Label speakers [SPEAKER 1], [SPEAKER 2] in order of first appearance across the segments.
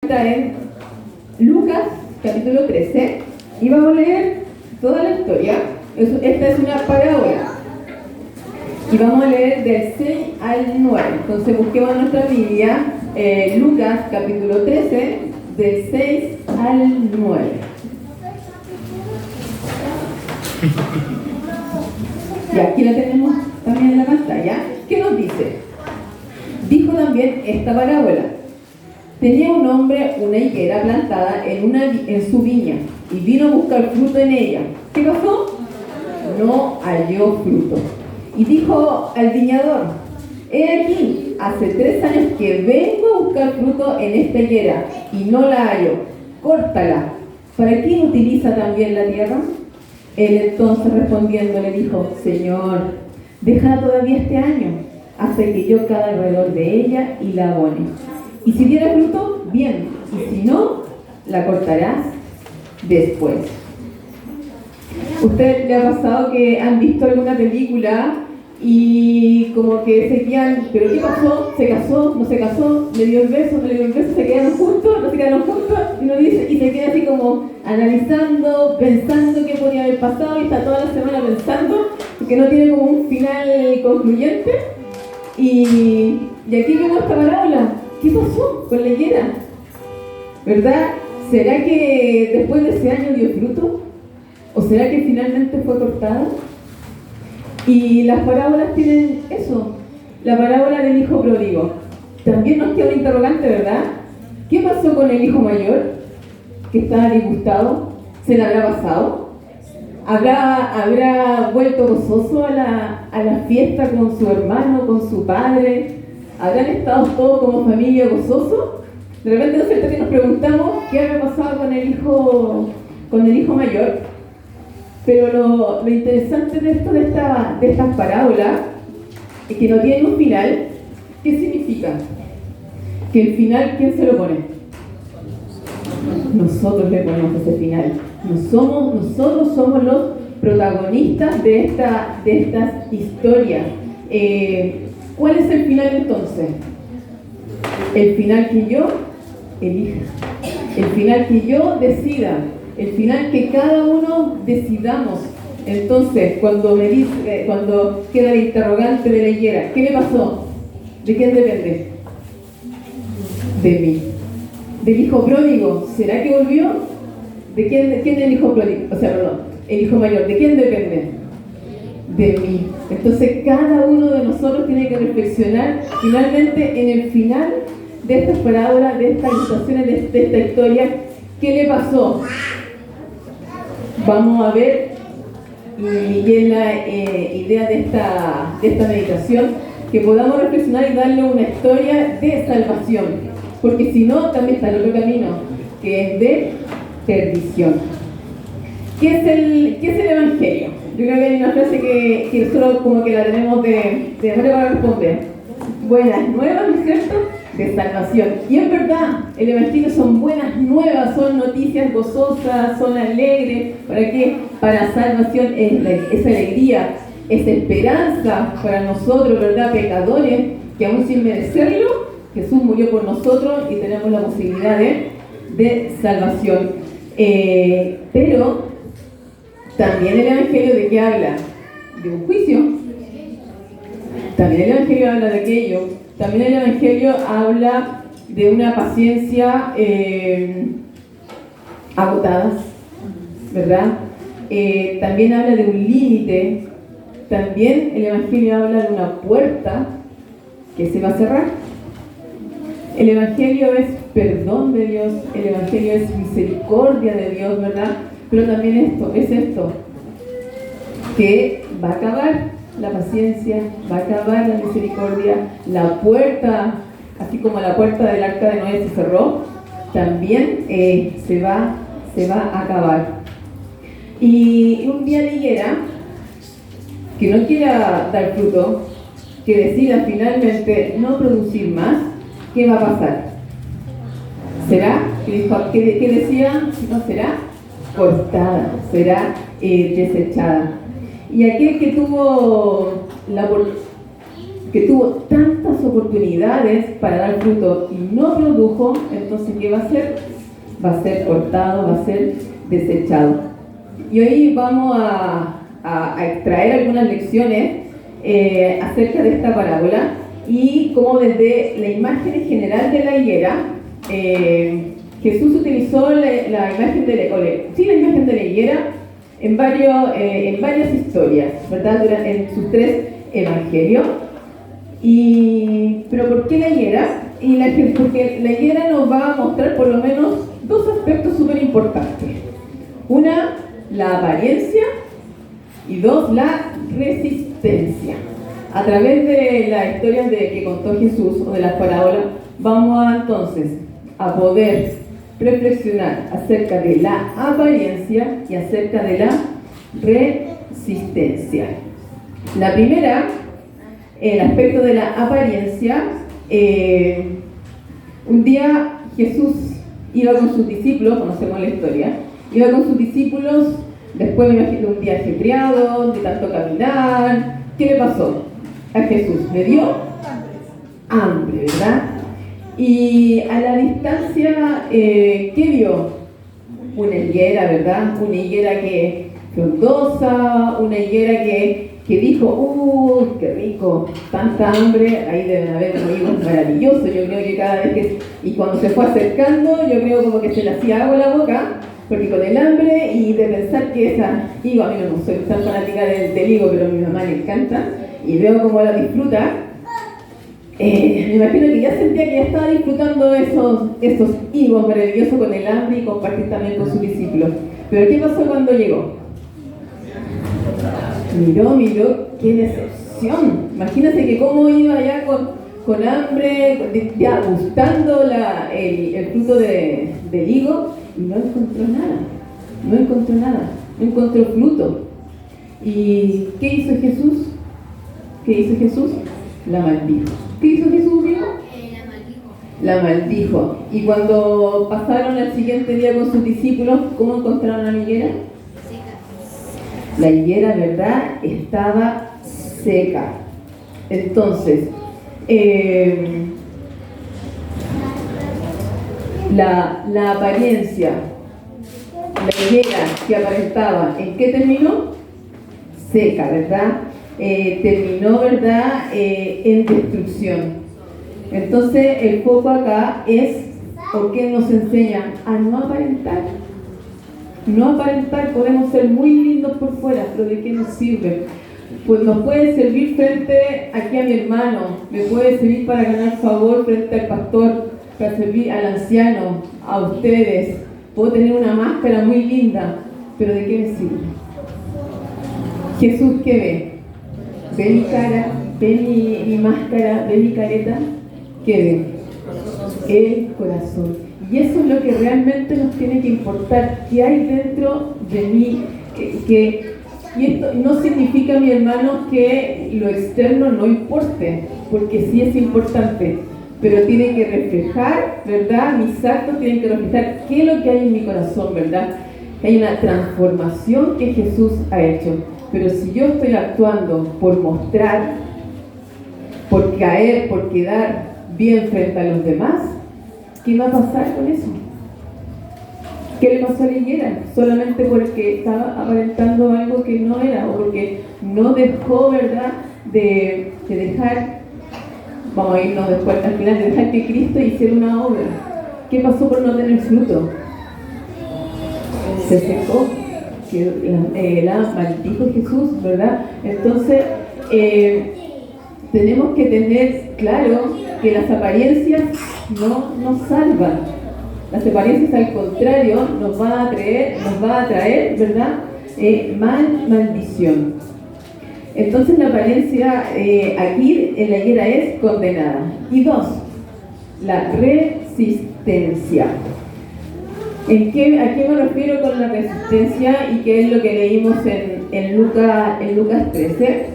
[SPEAKER 1] encuentra en Lucas capítulo 13 y vamos a leer toda la historia. Esta es una parábola y vamos a leer del 6 al 9. Entonces busquemos en nuestra Biblia Lucas capítulo 13 del 6 al 9. Y aquí la tenemos también en la pantalla. ¿Qué nos dice? Dijo también esta parábola. Tenía un hombre una higuera plantada en su viña y vino a buscar fruto en ella. ¿Qué pasó? No halló fruto. Y dijo al viñador: he aquí, hace 3 años que vengo a buscar fruto en esta higuera y no la hallo. Córtala. ¿Para quién utiliza también la tierra? Él entonces respondiendo le dijo: Señor, déjala todavía este año, hasta que yo cada alrededor de ella y la abone. Y si diera fruto, bien, y si no, la cortarás después. ¿Usted le ha pasado que han visto alguna película y como que se quedan, pero qué pasó? ¿Se casó? ¿No se casó? ¿Le dio el beso? ¿No le dio el beso? ¿Se quedaron juntos? ¿No se quedaron juntos? Y uno dice, y se queda así como analizando, pensando qué podría haber pasado y está toda la semana pensando, porque no tiene como un final concluyente. Y aquí vemos esta parábola. ¿Qué pasó con la higuera? ¿Verdad? ¿Será que después de ese año dio fruto? ¿O será que finalmente fue cortada? Y las parábolas tienen eso. La parábola del hijo pródigo. También nos queda un interrogante, ¿verdad? ¿Qué pasó con el hijo mayor? Que estaba disgustado. ¿Se le habrá pasado? ¿Habrá vuelto gozoso a la fiesta con su hermano, con su padre? ¿Habrán estado todos como familia gozosos? De repente, ¿no es cierto que nos preguntamos qué habrá pasado con el hijo mayor? Pero lo interesante de esto, de estas parábolas, es que no tienen un final. ¿Qué significa? Que el final, ¿quién se lo pone? Nosotros le ponemos ese final. Nosotros somos los protagonistas de estas historias. ¿Cuál es el final entonces? El final que yo elija, el final que yo decida, el final que cada uno decidamos. Entonces, cuando queda el interrogante de la higuera, ¿qué me pasó? ¿De quién depende? De mí. Del hijo pródigo, ¿será que volvió? ¿De quién es el hijo pródigo? El hijo mayor, ¿de quién depende? De mí. Entonces cada uno de nosotros tiene que reflexionar finalmente en el final de estas parábolas, de estas ilustraciones, de esta historia, ¿qué le pasó? Vamos a ver, y es la idea de esta meditación, que podamos reflexionar y darle una historia de salvación, porque si no, también está el otro camino, que es de perdición. ¿Qué es el Evangelio? Yo creo que hay una frase que nosotros como que la tenemos de memoria para responder. Buenas nuevas, ¿no es cierto? De salvación. Y es verdad, el Evangelio son buenas nuevas, son noticias gozosas, son alegres. ¿Para qué? Para salvación es alegría, es esperanza para nosotros, ¿verdad? Pecadores, que aún sin merecerlo, Jesús murió por nosotros y tenemos la posibilidad de salvación. Pero también el Evangelio, ¿de qué habla? De un juicio. También el Evangelio habla de aquello. También el Evangelio habla de una paciencia agotada, ¿verdad? También habla de un límite. También el Evangelio habla de una puerta que se va a cerrar. El Evangelio es perdón de Dios, el Evangelio es misericordia de Dios, ¿verdad? Pero también es esto, que va a acabar la paciencia, va a acabar la misericordia, la puerta, así como la puerta del arca de Noé se cerró, también se va a acabar. Y un día la higuera, que no quiera dar fruto, que decida finalmente no producir más, ¿qué va a pasar? ¿Será? ¿Qué decía? No será cortada, será desechada. Y aquel que tuvo que tuvo tantas oportunidades para dar fruto y no produjo, entonces ¿qué va a hacer? Va a ser cortado, va a ser desechado. Y hoy vamos a extraer algunas lecciones acerca de esta parábola y cómo desde la imagen general de la higuera, Jesús utilizó la imagen de la higuera en varias historias, ¿verdad? En sus 3 evangelios. Pero ¿por qué la higuera? Porque la higuera nos va a mostrar por lo menos 2 aspectos súper importantes. Una, la apariencia, y 2, la resistencia. A través de las historias que contó Jesús o de las parábolas, vamos entonces a poder reflexionar acerca de la apariencia y acerca de la resistencia. La primera, el aspecto de la apariencia. Un día Jesús iba con sus discípulos, conocemos la historia, iba con sus discípulos, después me imagino un día ajetreado, de tanto caminar. ¿Qué le pasó a Jesús? Le dio hambre, ¿verdad? Y a la distancia, ¿qué vio? Una higuera, ¿verdad? Una higuera que frondosa, una higuera que dijo, qué rico, tanta hambre, ahí deben haber unos higos maravillosos. Yo creo que cada vez y cuando se fue acercando, yo creo como que se le hacía agua a la boca, porque con el hambre y de pensar que esa higo, a mí no soy tan fanática del higo, pero a mi mamá le encanta, y veo cómo la disfruta. Me imagino que ya sentía que ya estaba disfrutando esos higos maravillosos con el hambre y compartir también con sus discípulos. Pero ¿qué pasó cuando llegó? Miró, qué decepción. Imagínense que cómo iba ya con hambre, ya gustando el fruto del higo, y no encontró nada, no encontró fruto. ¿Y qué hizo Jesús? La maldijo. ¿Qué hizo Jesús, amigo? La maldijo. Y cuando pasaron al siguiente día con sus discípulos, ¿cómo encontraron la higuera? La higuera, ¿verdad?, estaba seca. Entonces, la apariencia, la higuera que aparentaba, ¿en qué terminó? Seca, ¿verdad? Terminó, ¿verdad?, en destrucción. Entonces, el foco acá es, ¿por qué nos enseñan a no aparentar? No aparentar, podemos ser muy lindos por fuera, pero ¿de qué nos sirve? Pues nos puede servir frente aquí a mi hermano, me puede servir para ganar favor frente al pastor, para servir al anciano, a ustedes. Puedo tener una máscara muy linda, pero ¿de qué me sirve? Jesús, ¿qué ve? ¿Ve mi cara? ¿Ve mi máscara? ¿Ve mi careta? ¿Qué ve? El corazón. Y eso es lo que realmente nos tiene que importar, qué hay dentro de mí. Y esto no significa, mi hermano, que lo externo no importe, porque sí es importante, pero tiene que reflejar, ¿verdad? Mis actos tienen que reflejar qué es lo que hay en mi corazón, ¿verdad? Hay una transformación que Jesús ha hecho. Pero si yo estoy actuando por mostrar, por caer, por quedar bien frente a los demás, ¿qué va a pasar con eso? ¿Qué le pasó a la higuera? Solamente porque estaba aparentando algo que no era, o porque no dejó, ¿verdad?, de dejar, vamos a irnos después al final, de dejar que Cristo hiciera una obra. ¿Qué pasó por no tener fruto? Se secó, que la maldijo Jesús, ¿verdad? Entonces, tenemos que tener claro que las apariencias no nos salvan. Las apariencias, al contrario, nos va a traer, ¿verdad?, maldición. Entonces la apariencia aquí en la higuera es condenada. Y 2, la resistencia. ¿A qué me refiero con la resistencia y qué es lo que leímos en Lucas 13?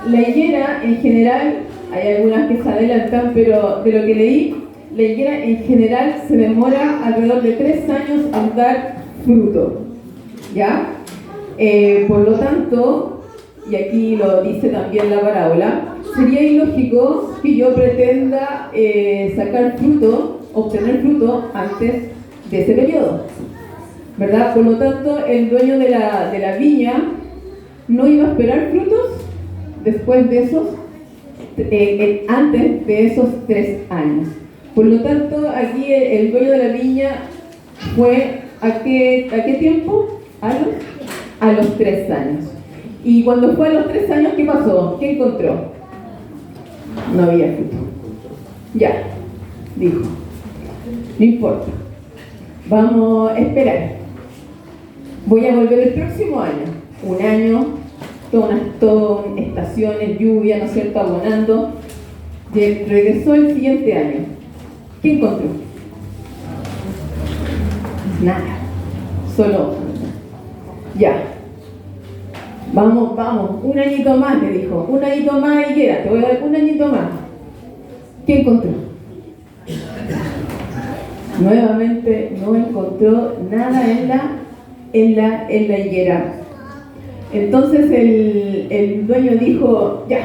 [SPEAKER 1] La higuera en general, hay algunas que se adelantan, pero de lo que leí, la higuera en general se demora alrededor de 3 años en dar fruto, ¿ya? Por lo tanto, y aquí lo dice también la parábola, sería ilógico que yo pretenda sacar fruto, obtener fruto antes de ese periodo, ¿verdad? Por lo tanto, el dueño de la viña no iba a esperar frutos después de esos, antes de esos 3 años. Por lo tanto, aquí el dueño de la viña fue ¿a qué tiempo? A los 3 años. Y cuando fue a los 3 años, ¿qué pasó? ¿Qué encontró? No había fruto. Ya, dijo, no importa, vamos a esperar. Voy a volver el próximo año. Un año, todas estaciones, lluvia, ¿no es cierto?, abonando. Regresó el siguiente año. ¿Qué encontró? Nada, solo ya. Vamos, un añito más, le dijo. Un añito más, higuera, te voy a dar un añito más. ¿Qué encontró? Nuevamente no encontró nada en la higuera. Entonces el dueño dijo, ya.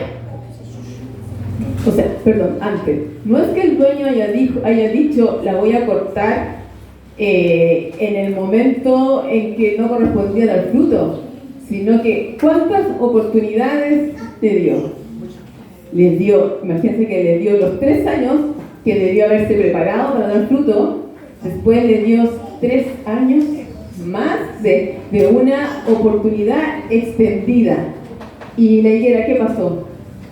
[SPEAKER 1] O sea, perdón, antes. No es que el dueño haya dicho, la voy a cortar en el momento en que no correspondía al fruto, sino que ¿cuántas oportunidades le dio? Les dio, imagínense que le dio los 3 años que debió haberse preparado para dar fruto, después le dio 3 años más de una oportunidad extendida. Y la higuera, ¿qué pasó?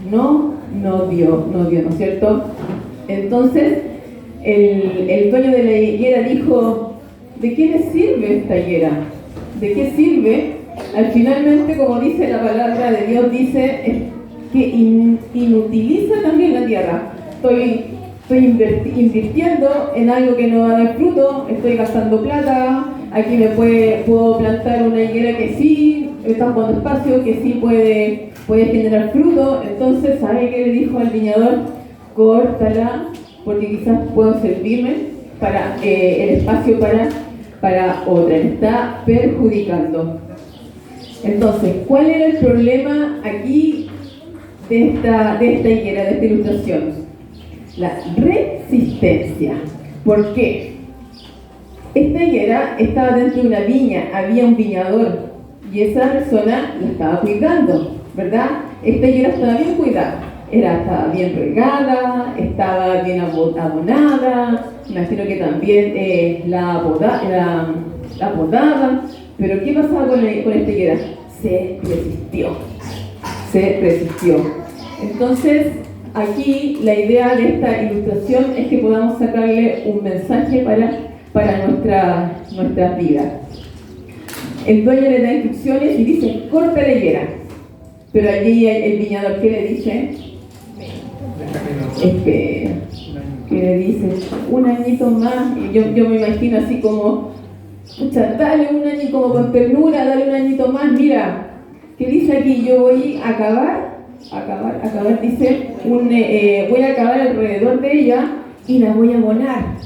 [SPEAKER 1] No dio, ¿no es cierto? Entonces, el dueño de la higuera dijo, ¿de qué le sirve esta higuera? ¿De qué sirve? Finalmente, como dice la palabra de Dios, dice que inutiliza también la tierra. Estoy invirtiendo en algo que no va a dar fruto, estoy gastando plata, aquí puedo plantar una higuera que sí está ocupando espacio, que sí puede generar fruto. Entonces, ¿sabe qué le dijo al viñador? Córtala, porque quizás puedo servirme para el espacio para otra. Me está perjudicando. Entonces, ¿cuál era el problema aquí de esta higuera, de esta ilustración? La resistencia. ¿Por qué? Esta higuera estaba dentro de una viña, había un viñador y esa persona la estaba cuidando, ¿verdad? Esta higuera estaba bien cuidada, estaba bien regada, estaba bien abonada, imagino que también la podaban. Pero ¿qué pasaba con esta higuera? Se resistió. Entonces, aquí la idea de esta ilustración es que podamos sacarle un mensaje para nuestras vidas. El dueño le da instrucciones y dice, corta la higuera. Pero allí el viñador, ¿qué le dice? Espera. ¿Qué le dice? Un añito más. Y yo me imagino así como, escucha, dale un año como con ternura, dale un añito más. Mira, ¿qué dice aquí? Yo voy a acabar, dice, voy a acabar alrededor de ella y la voy a abonar.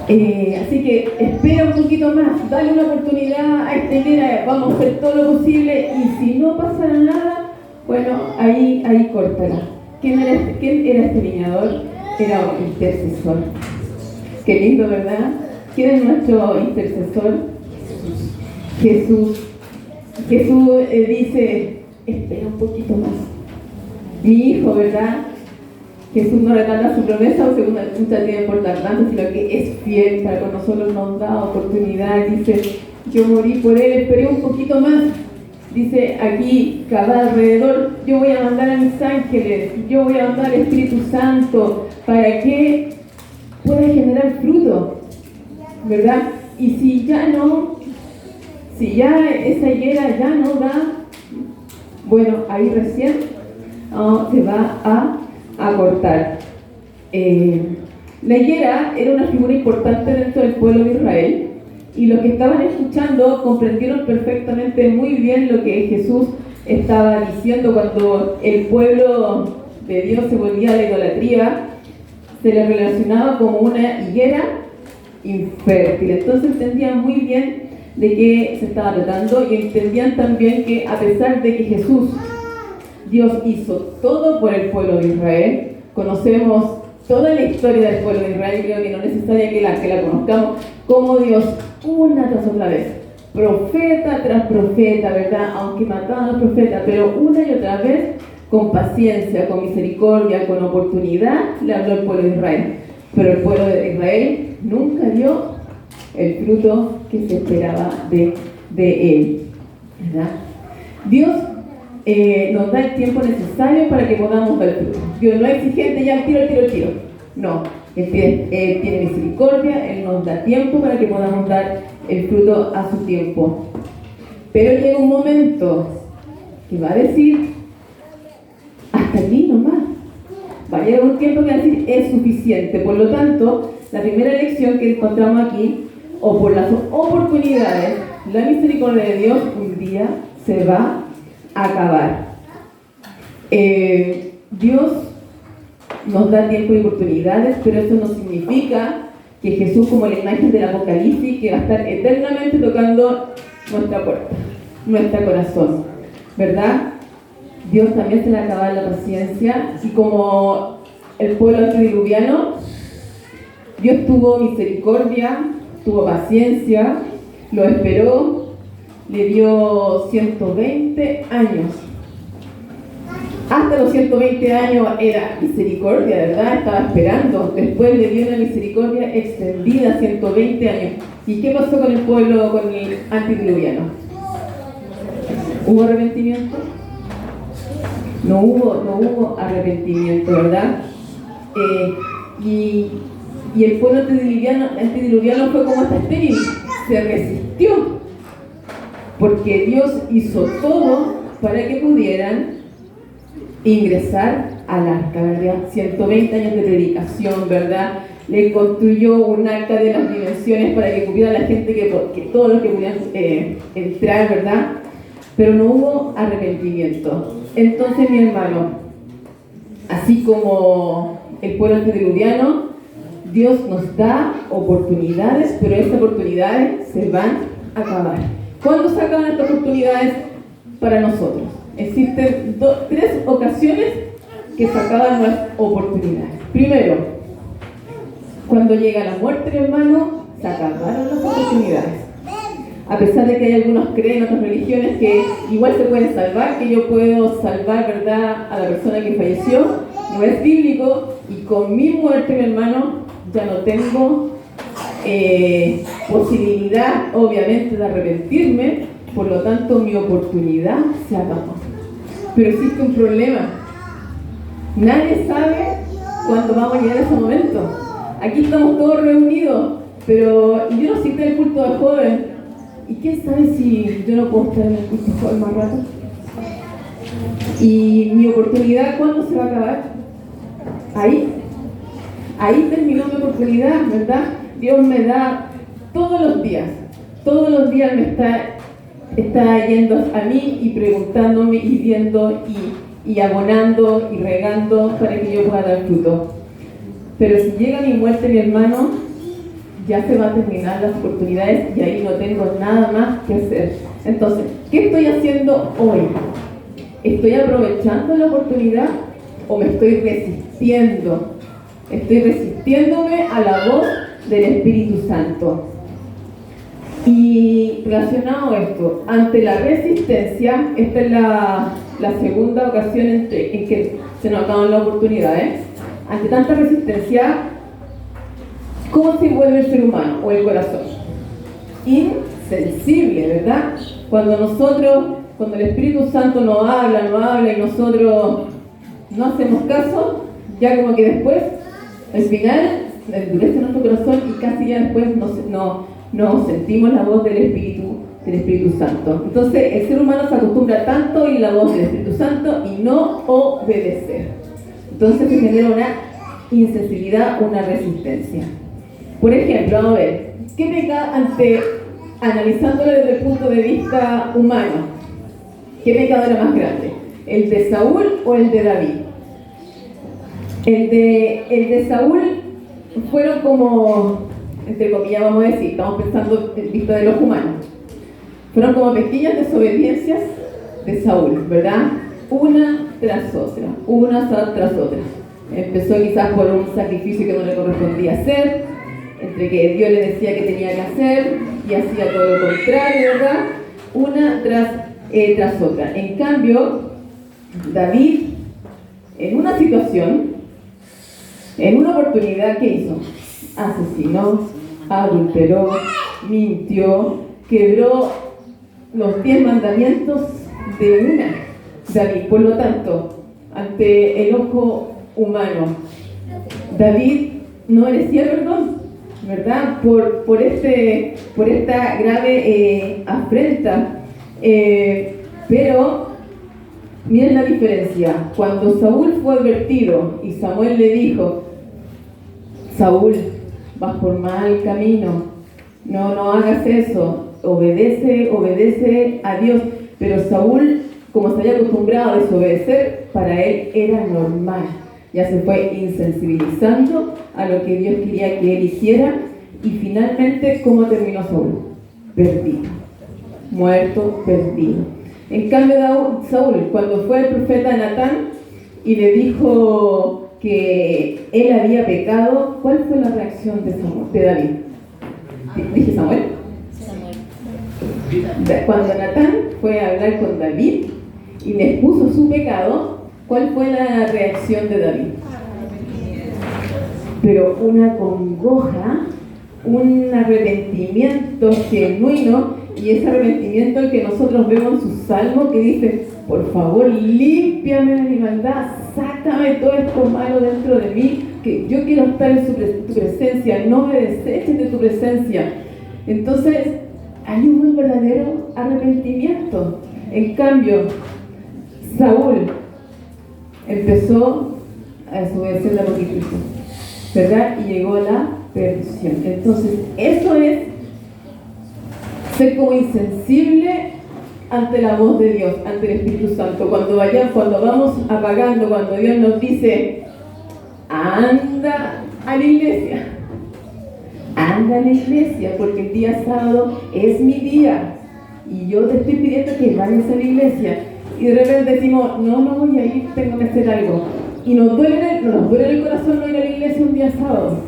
[SPEAKER 1] Así que espera un poquito más, dale una oportunidad a esta higuera, vamos a hacer todo lo posible y si no pasa nada, bueno, ahí córtala. ¿Quién era este viñador? Era un intercesor. Qué lindo, ¿verdad? ¿Quién es nuestro intercesor? Jesús. Jesús dice, espera un poquito más. Mi hijo, ¿verdad? Jesús no retarda su promesa o según muchas tienen por tardanza, sino que es fiel para con nosotros, nos da oportunidad. Dice, yo morí por él, esperé un poquito más. Dice aquí, cada alrededor, yo voy a mandar a mis ángeles, yo voy a mandar al Espíritu Santo para que pueda generar fruto, ¿verdad? Y si ya esa higuera ya no da, bueno, ahí recién se va a cortar. La higuera era una figura importante dentro del pueblo de Israel y los que estaban escuchando comprendieron perfectamente muy bien lo que Jesús estaba diciendo cuando el pueblo de Dios se volvía a la idolatría, se le relacionaba como una higuera infértil. Entonces entendían muy bien de qué se estaba tratando y entendían también que a pesar de que Jesús, Dios hizo todo por el pueblo de Israel, conocemos toda la historia del pueblo de Israel, creo que no es necesaria que la conozcamos, como Dios una tras otra vez, profeta tras profeta, ¿verdad? Aunque mataban a los profetas, pero una y otra vez, con paciencia, con misericordia, con oportunidad, le habló al pueblo de Israel. Pero el pueblo de Israel nunca dio el fruto que se esperaba de él, ¿verdad? Dios nos da el tiempo necesario para que podamos dar fruto. Dios no es exigente, ya el tiro. No, Él tiene misericordia, Él nos da tiempo para que podamos dar el fruto a su tiempo. Pero llega un momento que va a decir, hasta aquí nomás. Va a llegar un tiempo que va a decir, es suficiente. Por lo tanto, la primera lección que encontramos aquí, o por las oportunidades, la misericordia de Dios un día se va a acabar. Dios nos da tiempo y oportunidades, pero eso no significa que Jesús, como la imagen del Apocalipsis, que va a estar eternamente tocando nuestra puerta, nuestro corazón, ¿verdad? Dios también se le acaba la paciencia, y como el pueblo antediluviano, Dios tuvo misericordia, tuvo paciencia, lo esperó, le dio 120 años. Hasta los 120 años era misericordia, ¿verdad? Estaba esperando. Después le dio una misericordia extendida, 120 años. ¿Y qué pasó con el pueblo, con el antediluviano? ¿Hubo arrepentimiento? No hubo arrepentimiento, ¿verdad? Y el pueblo antediluviano fue como hasta estéril, se resistió, porque Dios hizo todo para que pudieran ingresar al arca, ¿verdad? 120 años de predicación, ¿verdad? Le construyó un arca de las dimensiones para que cupiera la gente, que todos los que pudieran entrar, ¿verdad? Pero no hubo arrepentimiento. Entonces, mi hermano, así como el pueblo antediluviano, Dios nos da oportunidades, pero esas oportunidades se van a acabar. ¿Cuándo se acaban estas oportunidades para nosotros? Existen tres ocasiones que se acaban las oportunidades. Primero, cuando llega la muerte, mi hermano, se acabaron las oportunidades. A pesar de que hay algunos creen en otras religiones que igual se pueden salvar, que yo puedo salvar, ¿verdad?, a la persona que falleció, no es bíblico, y con mi muerte, mi hermano, ya no tengo posibilidad, obviamente, de arrepentirme, por lo tanto mi oportunidad se acabó. Pero existe un problema. Nadie sabe cuándo vamos a llegar a ese momento. Aquí estamos todos reunidos, pero yo no cité el culto de joven. ¿Y quién sabe si yo no puedo estar en el culto de joven más rato? ¿Y mi oportunidad cuándo se va a acabar? Ahí terminó mi oportunidad, ¿verdad? Dios me da todos los días me está yendo a mí y preguntándome y viendo y abonando y regando para que yo pueda dar fruto. Pero si llega mi muerte, mi hermano, ya se van a terminar las oportunidades y ahí no tengo nada más que hacer. Entonces, ¿qué estoy haciendo hoy? ¿Estoy aprovechando la oportunidad o me estoy resistiendo? Estoy resistiéndome a la voz del Espíritu Santo. Y relacionado a esto, ante la resistencia, esta es la segunda ocasión en que se nos acaban las oportunidades. Ante tanta resistencia, ¿cómo se vuelve el ser humano o el corazón? Insensible, ¿verdad? Cuando el Espíritu Santo nos habla y nosotros no hacemos caso, ya como que después, al final, endurece nuestro corazón y casi ya después no sentimos la voz del Espíritu Santo. Entonces, el ser humano se acostumbra tanto a oír la voz del Espíritu Santo y no obedecer. Entonces se genera una insensibilidad, una resistencia. Por ejemplo, vamos a ver, ¿qué pecado, analizándolo desde el punto de vista humano, qué pecado era más grande? ¿El de Saúl o el de David? El de Saúl fueron como, entre comillas vamos a decir, estamos pensando en vista de los humanos, Fueron como pequeñas desobediencias de Saúl, ¿verdad? Una tras otra, una tras otra. Empezó quizás por un sacrificio que no le correspondía hacer, entre que Dios le decía que tenía que hacer y hacía todo lo contrario, ¿verdad? Una tras otra. En cambio, David, en una situación, en una oportunidad, ¿qué hizo? Asesinó, adulteró, mintió, quebró los 10 mandamientos de una. David, por lo tanto, ante el ojo humano, David no merecía perdón, ¿verdad? Por esta grave afrenta. Pero miren la diferencia. Cuando Saúl fue advertido y Samuel le dijo: Saúl, vas por mal camino, no hagas eso, obedece a Dios. Pero Saúl, como se había acostumbrado a desobedecer, para él era normal. Ya se fue insensibilizando a lo que Dios quería que él hiciera. Y finalmente, ¿cómo terminó Saúl? Perdido, muerto, perdido. En cambio, Saúl, cuando fue el profeta Natán y le dijo que él había pecado, ¿cuál fue la reacción de David? ¿Dije Samuel? Cuando Natán fue a hablar con David y le expuso su pecado, ¿cuál fue la reacción de David? Pero una congoja, un arrepentimiento genuino, y ese arrepentimiento el que nosotros vemos en sus salmos, que dice: por favor, límpiame de mi maldad, sácame todo esto malo dentro de mí, que yo quiero estar en tu presencia, no me deseches de tu presencia. Entonces, hay un verdadero arrepentimiento. En cambio, Saúl empezó a desobedecer la política, ¿verdad? Y llegó a la perdición. Entonces, eso es ser como insensible ante la voz de Dios, ante el Espíritu Santo. Cuando vamos apagando, cuando Dios nos dice: anda a la iglesia, anda a la iglesia, porque el día sábado es mi día y yo te estoy pidiendo que vayas a la iglesia. Y de repente decimos: no voy a ir, tengo que hacer algo. Y nos duele el corazón no ir a la iglesia un día sábado,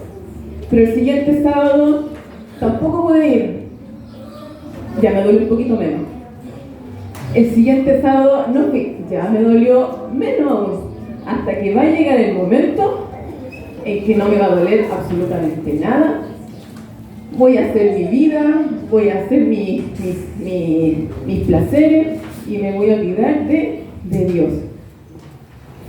[SPEAKER 1] pero el siguiente sábado tampoco puede ir. Ya me duele un poquito menos. El siguiente sábado no fui, ya me dolió menos aún, hasta que va a llegar el momento en que no me va a doler absolutamente nada. Voy a hacer mi vida, voy a hacer mis placeres y me voy a olvidar de Dios.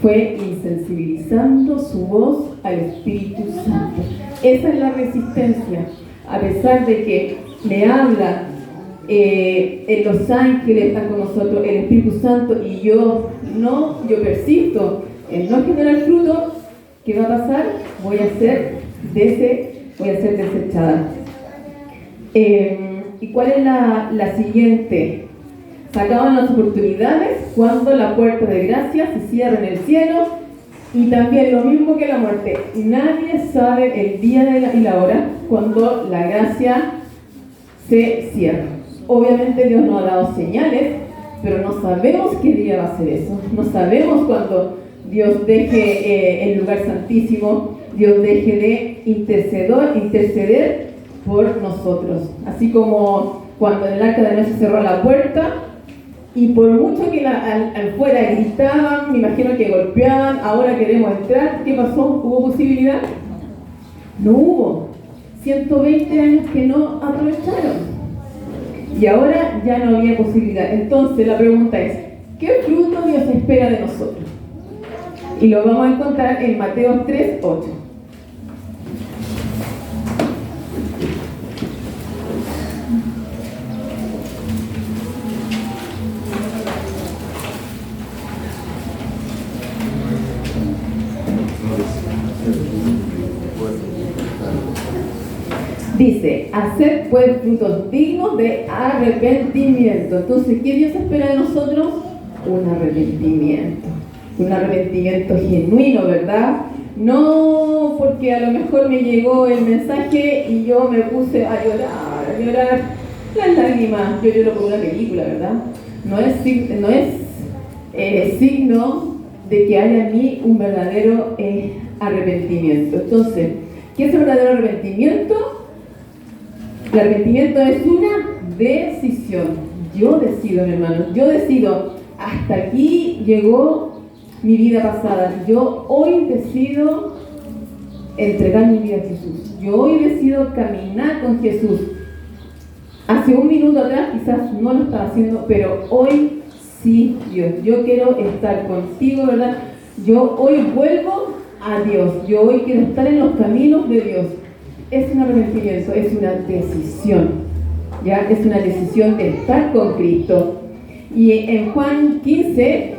[SPEAKER 1] Fue insensibilizando su voz al Espíritu Santo. Esa es la resistencia. A pesar de que me habla los ángeles están con nosotros, el Espíritu Santo, y yo persisto en no generar fruto, ¿qué va a pasar? Voy a ser desechada. ¿Y cuál es la siguiente? Se acaban las oportunidades cuando la puerta de gracia se cierra en el cielo, y también lo mismo que la muerte. Nadie sabe el día y la hora cuando la gracia se cierra. Obviamente Dios nos ha dado señales, pero no sabemos qué día va a ser eso. No sabemos cuándo Dios deje el lugar santísimo, Dios deje de interceder por nosotros. Así como cuando en el arca de Noé se cerró la puerta, y por mucho que afuera gritaban, me imagino que golpeaban: ahora queremos entrar, ¿qué pasó? ¿Hubo posibilidad? No hubo. 120 años que no aprovecharon. Y ahora ya no había posibilidad. Entonces la pregunta es: ¿qué fruto Dios espera de nosotros? Y lo vamos a encontrar en Mateo 3:8. Dice: hacer pues frutos dignos de arrepentimiento. Entonces, ¿qué Dios espera de nosotros? Un arrepentimiento genuino, ¿verdad? No porque a lo mejor me llegó el mensaje y yo me puse a llorar. Las lágrimas, yo lloro por una película, ¿verdad? No es signo de que haya en mí un verdadero arrepentimiento. Entonces, ¿qué es el verdadero arrepentimiento? El arrepentimiento es una decisión. Yo decido, mi hermano, yo decido, hasta aquí llegó mi vida pasada. Yo hoy decido entregar mi vida a Jesús. Yo hoy decido caminar con Jesús. Hace un minuto atrás quizás no lo estaba haciendo, pero hoy sí, Dios. Yo quiero estar contigo, ¿verdad? Yo hoy vuelvo a Dios. Yo hoy quiero estar en los caminos de Dios. Es un arrepentimiento, es una decisión. ¿Ya? Es una decisión de estar con Cristo. Y en Juan 15,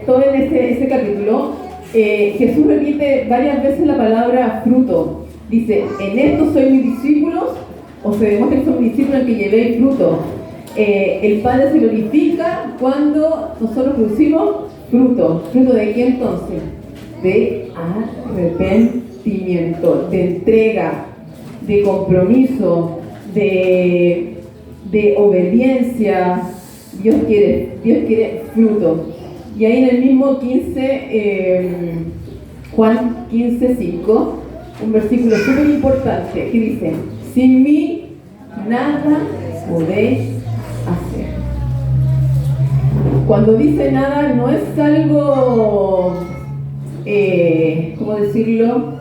[SPEAKER 1] todo en ese capítulo, Jesús repite varias veces la palabra fruto. Dice, en esto soy mis discípulos, o se demuestra que son mis discípulos en que llevéis fruto. El Padre se glorifica cuando nosotros producimos fruto. ¿Fruto de qué entonces? De arrepentimiento, de entrega, de compromiso, de obediencia. Dios quiere fruto. Y ahí en el mismo 15, Juan 15:5, un versículo súper importante que dice, sin mí nada podéis hacer. Cuando dice nada no es algo, ¿cómo decirlo?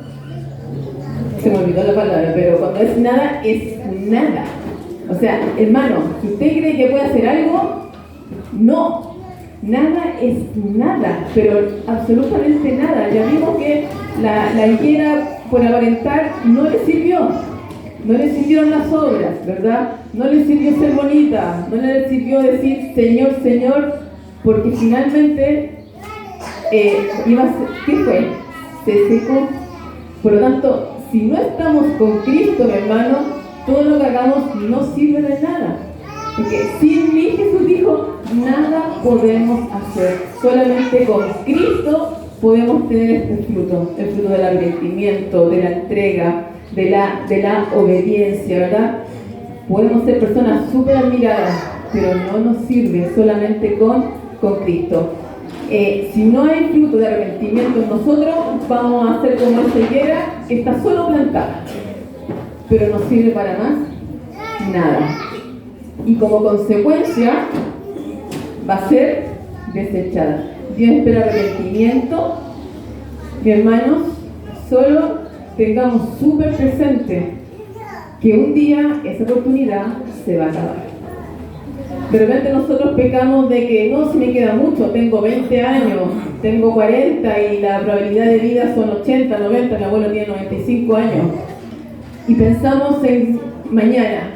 [SPEAKER 1] Se me olvidó la palabra, pero cuando es nada, es nada. O sea, hermano, si usted cree que puede hacer algo, no. Nada es nada, pero absolutamente nada. Ya vimos que la higuera, por aparentar, no le sirvió. No le sirvieron las obras, ¿verdad? No le sirvió ser bonita, no le sirvió decir Señor, Señor, porque finalmente iba a ser, ¿qué fue? Se secó. Por lo tanto, si no estamos con Cristo, mi hermano, todo lo que hagamos no sirve de nada. Porque sin mí, Jesús dijo, nada podemos hacer. Solamente con Cristo podemos tener este fruto, el fruto del arrepentimiento, de la entrega, de la obediencia, ¿verdad? Podemos ser personas súper admiradas, pero no nos sirve solamente con Cristo. Si no hay fruto de arrepentimiento en nosotros, vamos a ser como esa higuera que está solo plantada, pero no sirve para más nada. Y como consecuencia, va a ser desechada. Dios espera arrepentimiento. Mi hermanos, solo tengamos súper presente que un día esa oportunidad se va a acabar. De repente nosotros pecamos de que no, si me queda mucho, tengo 20 años, tengo 40 y la probabilidad de vida son 80, 90, mi abuelo tiene 95 años. Y pensamos en mañana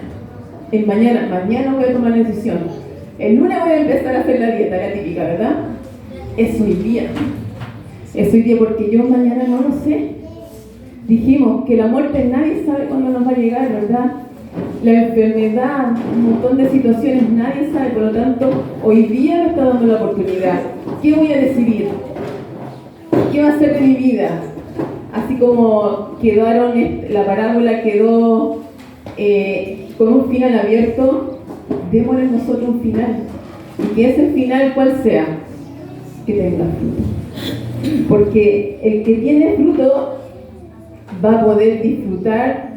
[SPEAKER 1] voy a tomar la decisión. El lunes voy a empezar a hacer la dieta, la típica, ¿verdad? Es hoy día. Es hoy día porque yo mañana no lo sé. Dijimos que la muerte nadie sabe cuándo nos va a llegar, ¿verdad? La enfermedad, un montón de situaciones, nadie sabe. Por lo tanto, hoy día me está dando la oportunidad. ¿Qué voy a decidir? ¿Qué va a ser de mi vida? Así como la parábola quedó con un final abierto, démosle nosotros un final. Y que ese final, ¿cuál sea? Que tenga fruto. Porque el que tiene fruto va a poder disfrutar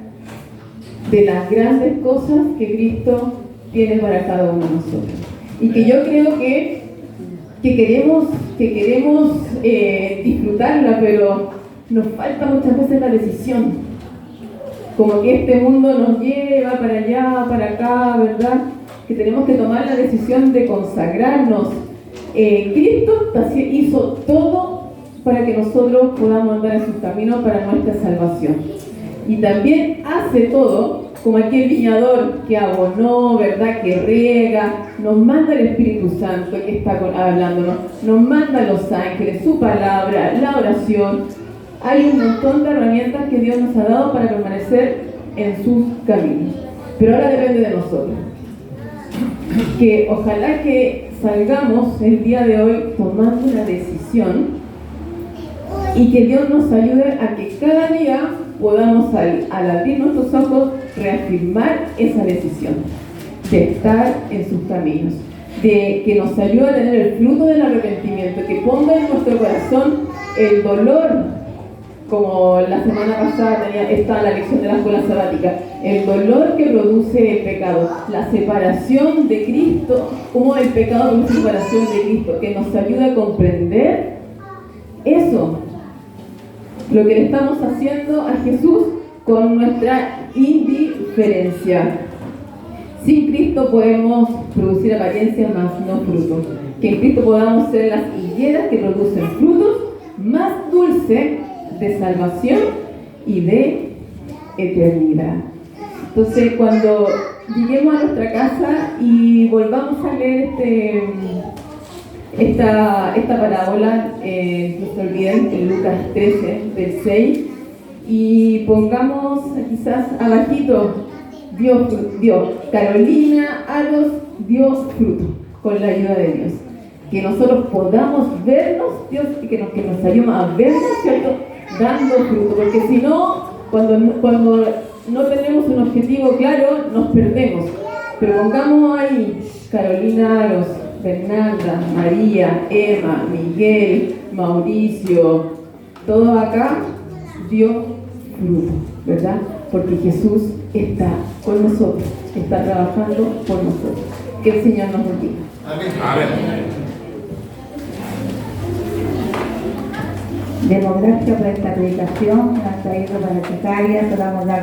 [SPEAKER 1] de las grandes cosas que Cristo tiene para cada uno de nosotros. Y que yo creo que queremos disfrutarla, pero nos falta muchas veces la decisión. Como que este mundo nos lleva para allá, para acá, ¿verdad? Que tenemos que tomar la decisión de consagrarnos. Cristo hizo todo para que nosotros podamos andar en sus caminos para nuestra salvación. Y también hace todo, como aquel viñador que abonó, ¿verdad? Que riega, nos manda el Espíritu Santo que está hablándonos, nos manda los ángeles, su palabra, la oración. Hay un montón de herramientas que Dios nos ha dado para permanecer en sus caminos. Pero ahora depende de nosotros. Que ojalá que salgamos el día de hoy tomando una decisión y que Dios nos ayude a que cada día podamos, al abrir nuestros ojos, reafirmar esa decisión. de estar en sus caminos, de que nos ayude a tener el fruto del arrepentimiento, que ponga en nuestro corazón el dolor, como la semana pasada está la lección de la escuela sabática, el dolor que produce el pecado, la separación de Cristo, como el pecado produce separación de Cristo, que nos ayude a comprender eso, lo que le estamos haciendo a Jesús con nuestra indiferencia. Sin Cristo podemos producir apariencias, más no frutos. Que en Cristo podamos ser las higueras que producen frutos más dulces de salvación y de eternidad. Entonces, cuando lleguemos a nuestra casa y volvamos a leer esta parábola, no se olviden, en Lucas 13, del 6, y pongamos quizás abajito, Dios, Carolina Aros dio fruto con la ayuda de Dios. Que nosotros podamos vernos, Dios, y que nos ayude a vernos, ¿cierto?, dando fruto, porque si no, cuando no tenemos un objetivo claro, nos perdemos. Pero pongamos ahí Carolina Aros, Fernanda, María, Emma, Miguel, Mauricio, todos acá dio fruto, ¿verdad? Porque Jesús está con nosotros, está trabajando por nosotros. Que el Señor nos bendiga.
[SPEAKER 2] Amén. Amén.
[SPEAKER 3] Demos gracias por esta predicación que nos ha traído para Chicaria. Podamos dar